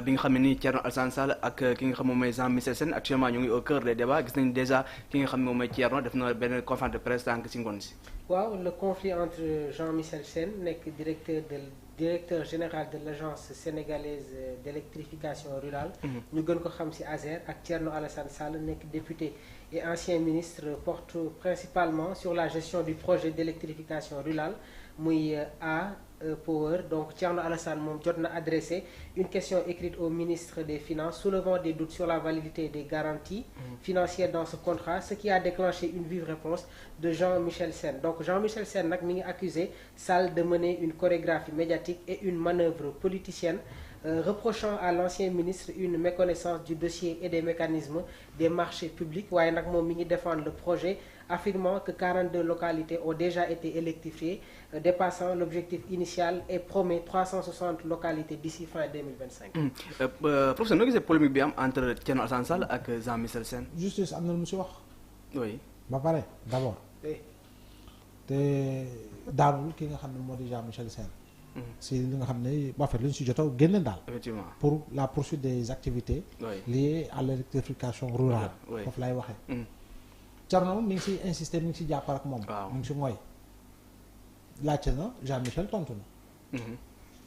bi nga xam ne nii Thierno Alassane Sall ak ki nga xam moom mooy Jean-Michel Sène actuellement ñu ngi au cœur des débats gis nañu déjà ki nga xam ne moom mooy Thierno def na benn conférence de presse tànk si ngoon si. waaw le conflit entre Jean-Michel Sène nekk directeur général de l'agence sénégalaise d'électrification rurale. ñu gën ko xam ci ASER ak Thierno Alassane Sall nekk député et ancien ministre porte principalement sur la gestion du projet d'électrification rurale muy Power. Donc Thierno Alassane moom jot na adressé une question écrite au ministre des Finances soulevant des doutes sur la validité des garanties financières dans ce contrat, ce qui a déclenché une vive réponse de Jean-Michel Sène. Donc Jean-Michel Sène nag mi ngi accusé Sall de mener une chorégraphie médiatique et une manœuvre politicienne, reprochant à l'ancien ministre une méconnaissance du dossier et des mécanismes des marchés publics. Waaye nag moom mi ngi défendre le projet, affirmant que 42 localités ont déjà été électrifiées, dépassant l'objectif initial, et promet 360 localités d'ici fin 2025. Professeur noo gisee polémique bi am entre Thierno Alassane Sall ak Jean-Michel Sène. justice am na lu mu si wax. oui. ba pare d'abord. te daanul ki nga xam ne moo di Jean-Michel Sène. si li nga xam ne en fait li ñu si jot a génne daal. effectivement pour la poursuite des activités. liées à l'électrification rurale. foofu lay waxee. Thierno mi ngi siy insister mi ngi si jàppal ak moom. mi ngi si mooy laajte na Jean-Michel tontu na.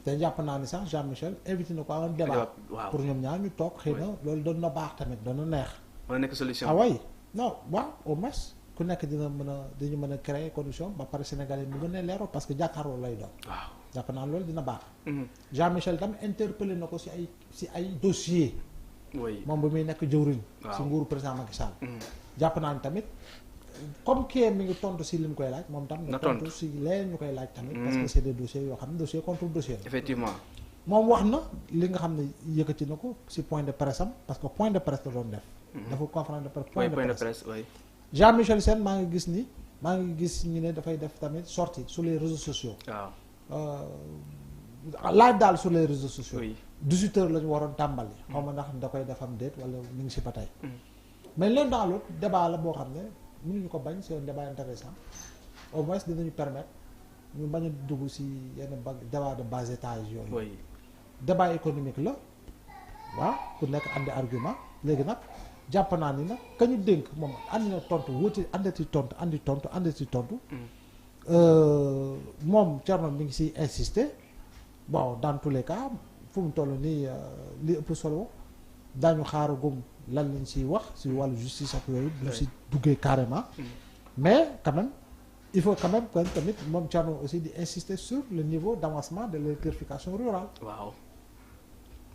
te jàpp naa ni sax Jean-Michel invité na ko à un débat. pour ñoom ñaar ñu toog xëy na loolu doon na baax tamit doon na neex. mën na nekk solution. ah oui non waaw au moins ku nekk dañu mën a créer condition ba pare Sénégalais mu gën a leeroo parce que jàkkaarloo lay doon. waaw jàpp naa loolu dina baax. Jean-Michel tam interpellé na ko si ay dossiers. oui moom bu muy nekk jëwriñ. si nguuru président Macky Sall. jàpp naa ni tamit comme kii mi ngi tontu si li mu koy laaj moom tam. na tontu si leen ñu koy laaj tamit. parce que c'est des dossiers yoo xam ne dossier contre dossier la. effectivement. moom wax na li nga xam ne yëkkati na ko si point de presse am parce que point de presse la doon def. dafa conférence de presse point de presse oui. Jean-Michel Sène maa ngi gis ñu ne dafay def tamit sortie sur les réseaux sociaux. waaw laaj daal sur les réseaux sociaux. oui 18h la ñu waroon tàmbali. xaw ma ndax da koy defam déet wala ñu ngi si ba tey. mais l'un dans l'autre débat la boo xam ne mënuñu ko bañ c'est un débat intéressant au moins dinañu permettre ñu bañ a dugg si yenn débat de bas étage yooyu. oui débat économique la waaw ku nekk andi argument léegi nag jàpp naa ni nag ka ñu dénk moom andi na tontu wuti andi tontu. moom Thierno mi ngi si insister bon dans tous les cas fu mu toll nii li ëpp solo daañu xaaragum lan lañ siy wax si wàllu justice ak yooyu. du si duggee carrément. mais quand même il faut quand même que tamit moom Thierno aussi di insister sur le niveau d'avancement de l'électrification rurale. waaw.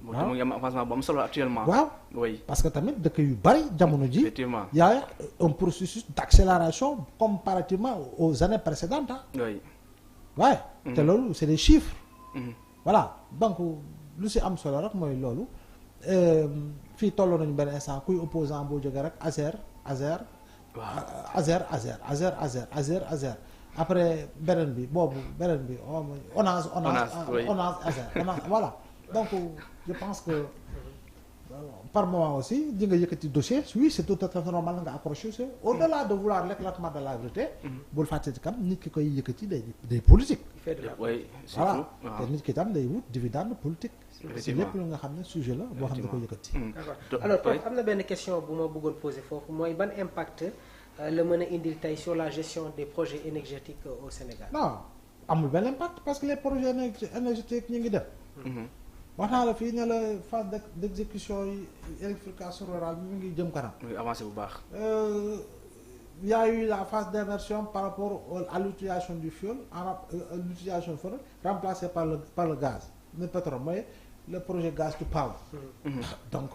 waaw mu ngi am avancement bu am solo actuellement. waaw oui parce que tamit dëkk yu bari jamono ji. effectivement y a un processus d'accélération comparativement aux années précédentes ah. oui. waaye. te loolu c'est des chiffres. voilà donc lu si am solo rek mooy loolu. fii tolloo nañu benn instant kuy opposant boo jógee rek ASER. waaw ASER après beneen bi ONAS ASER voilà donc je pense que par moment aussi di nga yëkkati dossier oui c'est tout à fait normal nga accroché au-delà de vouloir l'éclatement de la vérité. bul fàtte kam nit ki koy yëkkati day politique. oui voilà te nit ki tam day wut dividende politique. si lépp lu nga xam ne sujet la boo xam ne da ko yëkkati. d'accord alors Pape am na benn question bu ma bëggoon poser foofu mooy ban impact la mën a indil tey sur la gestion des projets énergétiques au Sénégal. non amul benn impact parce que les projets énergétiques ñu ngi def. wax naa la fii ne la phase d'exécution yi électrification rurale bi mu ngi jëm kanam. muy avancé bu baax. y a eu la phase d'inversion par rapport à l'utilisation du fioul l'utilisation du fioul remplacée par le gaz le pétrole mooy le projet gaz to power. donc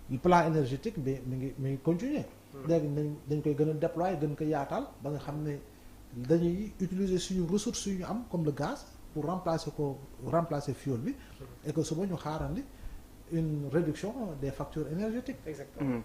le plan énergétique bi mi ngi continuer. léegi dañ koy gën a déployer gën ko yaatal ba nga xam ne dañuy utiliser suñu ressources yu ñu am comme le gaz pour remplacer fioul bi et que suba ñu xaarandi une réduction des factures énergétiques. Exactement.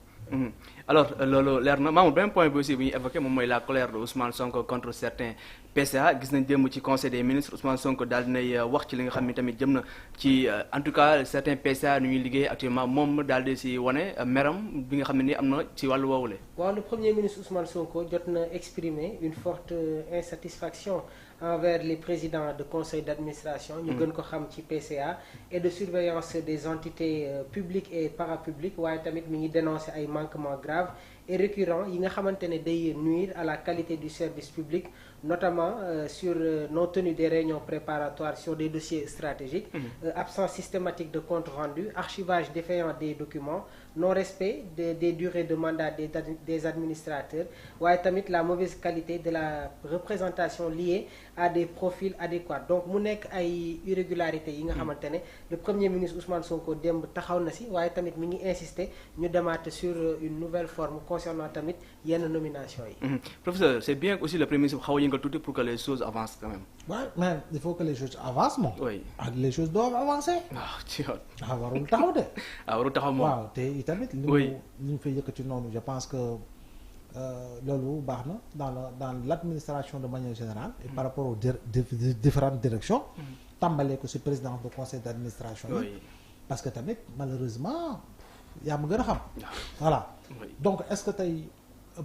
Alors loolu leer na Mamour benn point bi aussi bu ñuy évoqué moom mooy la colère de Ousmane Sonko contre certains PCA gis nañ démb ci conseil des ministres Ousmane Sonko daal dinay wax ci li nga xam ni tamit jëm na ci en tout cas certains PCA nu ñuy liggéey actuellement moom daal di si wane meram bi nga xam ne ni am na ci wàllu woowule. waaw le premier ministre Ousmane Sonko jot na exprimer une forte insatisfaction envers les présidents de conseil d'administration, ñu gën ko xam ci PCA, et de surveillance des entités publiques et parapubliques, waaye tamit mi ngi dénoncer ay manquements graves et récurrents yi nga xamante ne day nuire à la qualité du service public, notamment sur non-tenue des réunions préparatoires sur des dossiers stratégiques, absence systématique de compte rendu, archivage défaillant des documents, non-respect des durées de mandat des administrateurs, waaye tamit la mauvaise qualité de la représentation liée à des profils adéquats. Donc mu nekk ay irrégularités yi nga xamante ne le premier ministre Ousmane Sonko démb taxaw na si, waaye tamit mi ngi insister ñu demaat sur une nouvelle forme concernant tamit yenn nomination yi. Professeur, c'est bien aussi le premier ministre xaw a yëngal tuuti pour que les choses avancent quand même. Ouais, mais il faut que les choses avancent moom. Oui. ak les choses doivent avancer. waaw ci yoon. warul taxaw de. warul taxaw moom. waaw te itamit. li ñu fay yëkkati noonu je pense que loolu baax na dans l'administration de manière générale. et par rapport aux différentes directions. tàmbalee ko ci président du conseil d'administration. oui. parce que tamit malheureusement yaa ma gën a xam. voilà donc est-ce que tey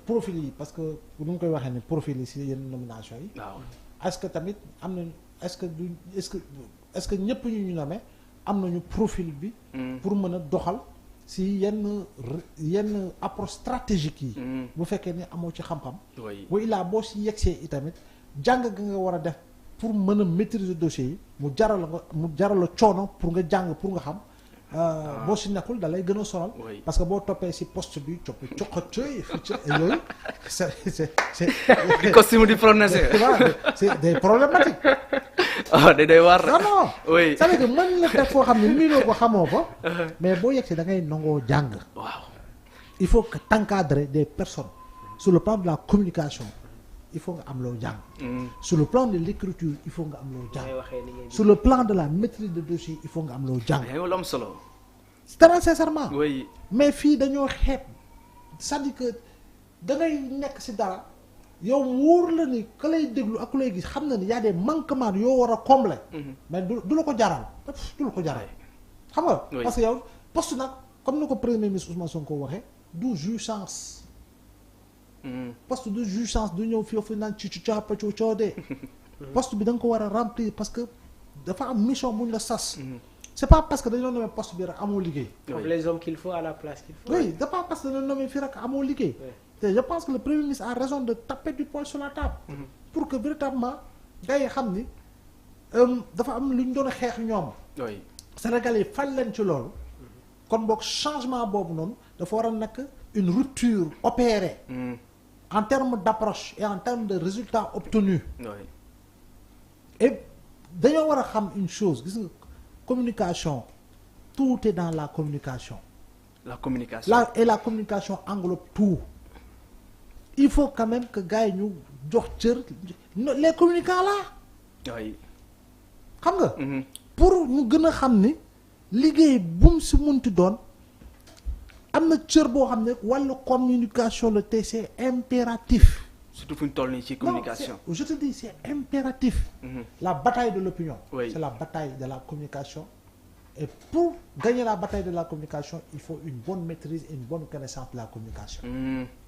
profil yi parce que nu mu koy waxee ni profil yi ci yenn nomination yi. waaw. est-ce que tamit am nañu est-ce que ñëpp ñu nommé am nañu profil bi. pour mën a doxal ci yenn approche stratégique yi. bu fekkee ni amoo ci xam-xam. oui. wa illaa boo ci yegsee itamit jàng ga nga war a def pour mën a maîtriser dossier yi mu jaral la coono pour nga jàng pour nga xam. boo ci nekkul da lay gën a sonal. parce que boo toppee ci poste bi coqat yooyu c'est costume di prononcer. c'est des problématiques. day war. non oui. c'est-à-dire que mën la teg foo xam ne miinoo ko xamoo ko. mais boo yegsee da ngay nangoo jàng. waaw. il faut que t'encadrer des personnes sur le plan de la communication il faut nga am loo jàng. sur le plan de l'écriture il faut nga am loo jàng. sur le plan de la maîtrise de dossier il faut nga am loo jàng. yaa ngi lu am solo. très sincèrement. oui. mais fii dañoo xeeb c'est-à-dire que da ngay nekk ci dara yow wóor la ni ka lay déglu ak ku lay gis xam na ni y a des manquements yoo war a combler. mais du la ko jaral du la ko jaral. xam nga. parce que yow poste nag comme ni ko premier ministre Ousmane Sonko waxee du jouissance. poste de jouissance du ñëw fii naan ci coode poste bi da nga ko war a remplir parce que dafa am mission bu ñu la sas. c'est pas parce que dañoo nommé poste bi rek amoo liggéey. les hommes qu'il faut à la place qu'il faut. oui c'est pas parce que dañoo nommé fii rek amoo liggéey. te je pense que le premier ministre a raison de taper du poing sur la table. pour que véritablement gars yi xam ni dafa am lu ñu doon xeex ñoom. Sénégalais yi fal leen ci loolu. kon boog changement boobu noonu dafa war a nekk une rupture opérée. en termes d'approche et en termes de résultats obtenus. et dañoo war a xam une chose gis nga communication tout est dans la communication. la communication. La communication englobe tout. il faut quand même que gars yi ñu jox cër les communicants là. oui. xam nga. pour ñu gën a xam ni liggéey bu mu si munti doon am na cër boo xam ne wàllu communication la te c'est impératif. surtout fu ñu toll nii ci communication. non je te dis c'est impératif. la bataille de l'opinion. Oui. c'est la bataille de la communication. et pour gagner la bataille de la communication il faut une bonne maîtrise et une bonne connaissance de la communication.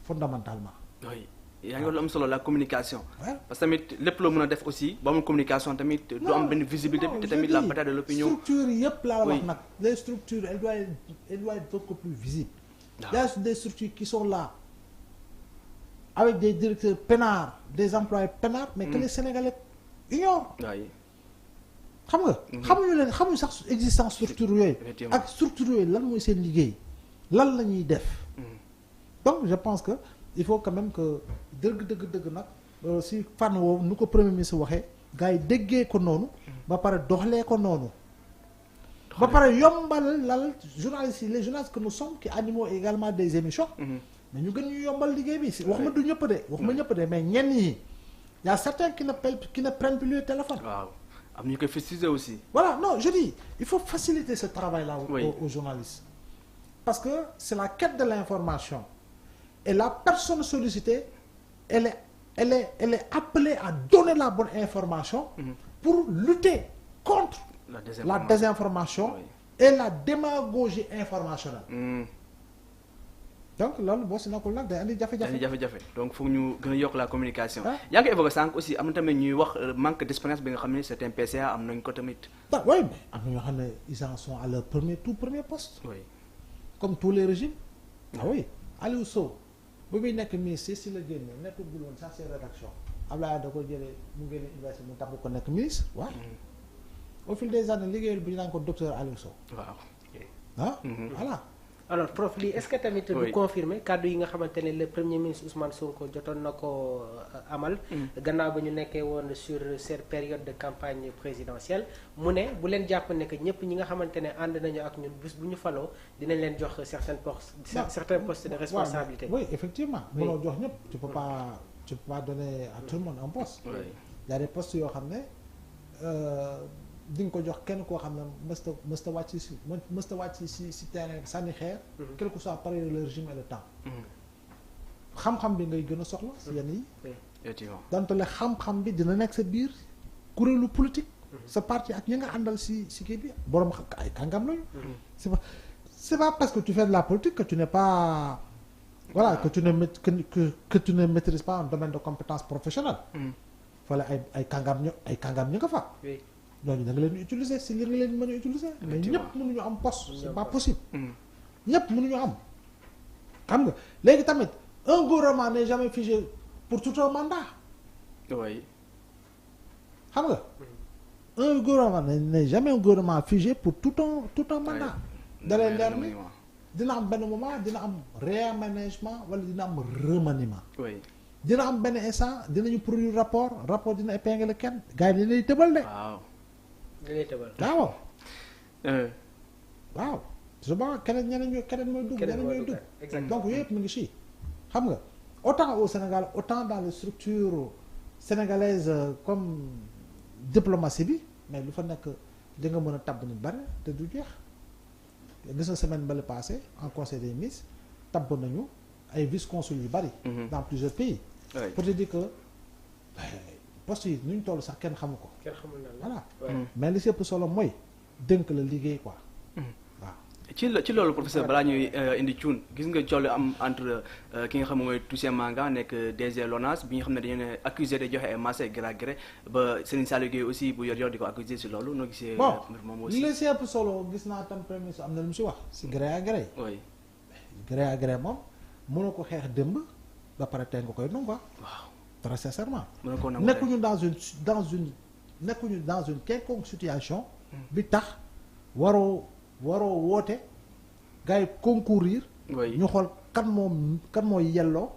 fondamentalement. oui yaa ngi lu am solo la communication. Ouais. parce que tamit lépp loo mën a def aussi ba amul communication tamit. du am benn visibilité te tamit la bataille de l'opinion. structure yëpp laa wax Oui. nag les structures elles doivent être beaucoup plus visibles. Il y a des structures qui sont là avec des directeurs peinards des employés peinards mais que les Sénégalais ignorent. oui. xam nga. xamuñu sax existence structure yooyu. Effectivement. ak structure yooyu lan mooy seen liggéey lan la ñuy def. donc je pense que il faut quand même que dëgg nag si fànn woowu nu ko premier ministre waxee gars yi déggee ko noonu. ba pare doxalee ko noonu. ba pare yombalal journalistes yi les journalistes que nous sommes qui animons également des émissions. mais ñu gën ñu yombal liggéey bi wax ma du ñëpp de mais ñenn yi y a certains qui ne prennent plus le téléphone. waaw am ñu koy faciliter aussi. voilà non je dis il faut faciliter ce travail là Oui. aux journalistes parce que c'est la quête de l'information et la personne sollicitée elle est appelée à donner la bonne information pour lutter contre la désinformation Oui. et la démagogie informationnelle. donc loolu boo si nekkul nag day andi jafe-jafe. donc foog ñu gën a yokk la communication. yaa ngi évoqué sànq aussi am na tamit ñuy wax manque d'expérience bi nga xam ne certains PCA am nañ ko tamit. oui mais am na ñoo xam ne ils en sont à leur tout premier poste. oui comme tous les régimes. oui Aliou Sow bu muy nekk ministre si la génne nekkul woon chargé de rédaction Abdoulaye da ko jëlee mu génne université mu tabb ko nekk ministre waaw. au fil des années liggéeyal bi ñu naan ko docteur Aliou Sow. waaw. Voilà. alors prof lii est-ce que tamit du confirmer kàddu yi nga xamante ne le premier ministre Ousmane Sonko jotoon na ko amal gannaaw ba ñu nekkee woon sur cette période de campagne présidentielle mu ne bu leen jàpp ne que ñëpp ñi nga xamante ne ànd nañu ak ñun bés bu ñu faloo dinañ leen jox certains postes de responsabilité. oui effectivement mënoo jox ñëpp tu peux pas donner à tout le monde un poste. y a des postes yoo xam ne di nga ko jox kenn koo xam ne mësta wàcc si terrain sànni xeer. quel que soit par le régime et le temps. xam-xam bi ngay gën a soxla si yenn yi. effectivement donte le xam-xam bi dina nekk sa biir kuréelu politique. sa parti ak ñi nga àndal si kii bi borom ay kàngam lañu. c'est pas parce que tu fais de la politique que tu n'es pas. voilà que tu ne maîtrises pas un domaine de compétence professionnelle. fale ay kàngam ñi nga fa. ñooñu da nga leen di utiliser si li nga leen mën a utiliser. mais ñëpp mënuñu am poste c'est pas possible. ñëpp mënuñu am. xam nga léegi tamit un gouvernement n'est jamais figé pour tout un mandat. oui. xam nga. un gouvernement n'est jamais un gouvernement figé pour tout un mandat. da leen leer ni dina am benn moment dina am réaménagement wala dina am remaniement. oui. dina am benn instant dinañu produire rapport dina épingler kenn gars yi dinañ tëbal de. waaw. waaw. waaw. souvent keneen mooy dugg. donc yooyu yëpp mu ngi si. xam nga autant au Sénégal autant dans les structures sénégalaises comme diplomatie bi mais lu fa nekk di nga mën a tabb nit bari te du jeex. gis nga semaine bale passée en conseil des ministres tabb nañu ay vice-consuls yu bari. dans plusieurs pays. pour te dire que poste yi nu ñu toll sax kenn xamu ko. kenn xamul na voilà mais li si ëpp solo mooy dénk la liggéey quoi. waaw ci loolu professeur balaa ñuy indi cuun gis nga coow am entre ki nga xam mooy Toussaint Manga nekk DG LONASE bi nga xam ne dañu ne accusé de joxe ay marché gré à gré ba Serigne Saliou Gueye aussi bu yor di ko accusé si loolu noo gisee. moom aussi li si ëpp solo gis naa tam premier ministre am na lu mu si wax si gré à gré. oui gré à gré moom mënoo ko xeex démb ba pare tey nga koy nangu quoi. waaw très sincèrement. mën ko nangu nekkuñu dans une quelconque situation. bi tax waroo woote gars yi concourir. oui ñu xool kan moo yelloo